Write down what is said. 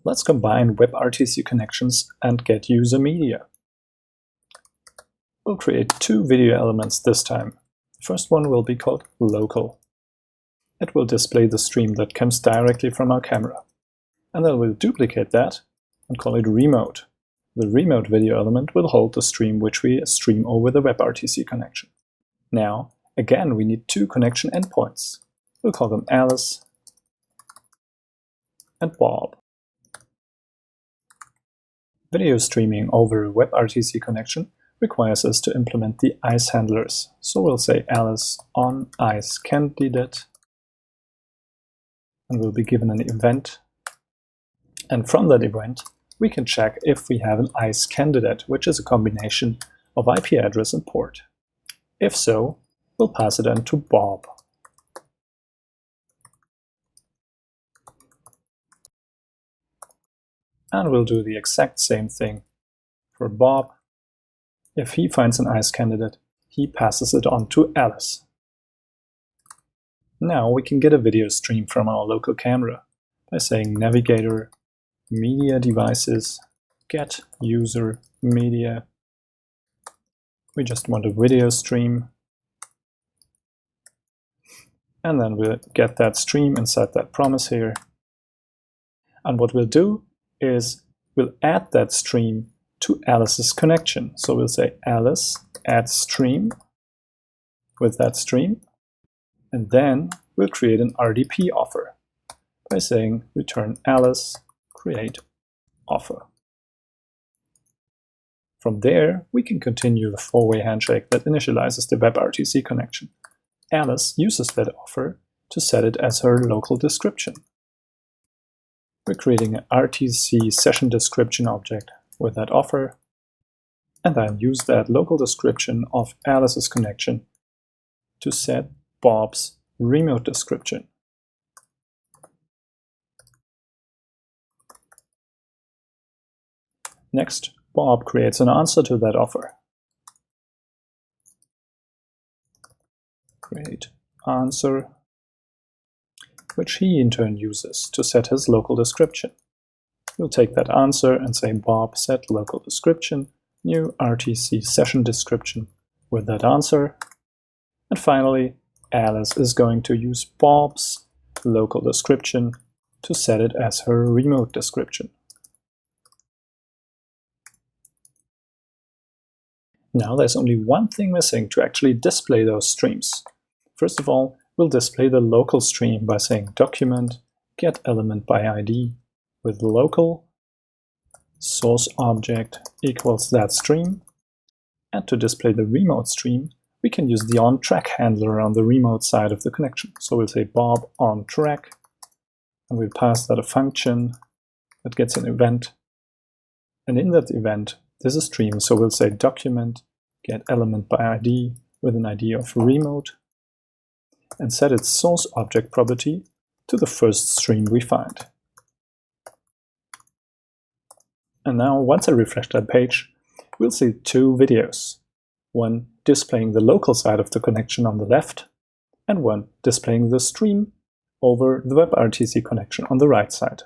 Let's combine WebRTC connections and get user media. We'll create two video elements this time. The first one will be called local. It will display the stream that comes directly from our camera. And then we'll duplicate that and call it remote. The remote video element will hold the stream which we stream over the WebRTC connection. Now, again, we need two connection endpoints. We'll call them Alice and Bob. Video streaming over a WebRTC connection requires us to implement the ICE handlers. So we'll say Alice on ICE candidate, and we'll be given an event. And from that event, we can check if we have an ICE candidate, which is a combination of IP address and port. If so, we'll pass it on to Bob. And we'll do the exact same thing for Bob. If he finds an ICE candidate, he passes it on to Alice. Now we can get a video stream from our local camera by saying navigator media devices get user media. We just want a video stream. And then we'll get that stream inside that promise here. And what we'll do is we'll add that stream to Alice's connection. So we'll say Alice add stream with that stream. And then we'll create an RDP offer by saying return Alice create offer. From there, we can continue the four-way handshake that initializes the WebRTC connection. Alice uses that offer to set it as her local description. We're creating an RTC session description object with that offer, and then use that local description of Alice's connection to set Bob's remote description. Next, Bob creates an answer to that offer. Create answer, which he in turn uses to set his local description. We'll take that answer and say Bob set local description, new RTC session description with that answer. And finally, Alice is going to use Bob's local description to set it as her remote description. Now there's only one thing missing to actually display those streams. First of all, we'll display the local stream by saying document get element by ID with local source object equals that stream. And to display the remote stream, we can use the ontrack handler on the remote side of the connection. So we'll say Bob ontrack, and we'll pass that a function that gets an event. And in that event, there's a stream, so we'll say document get element by ID with an ID of remote, and set its source object property to the first stream we find. And now, once I refresh that page, we'll see two videos. One displaying the local side of the connection on the left, and one displaying the stream over the WebRTC connection on the right side.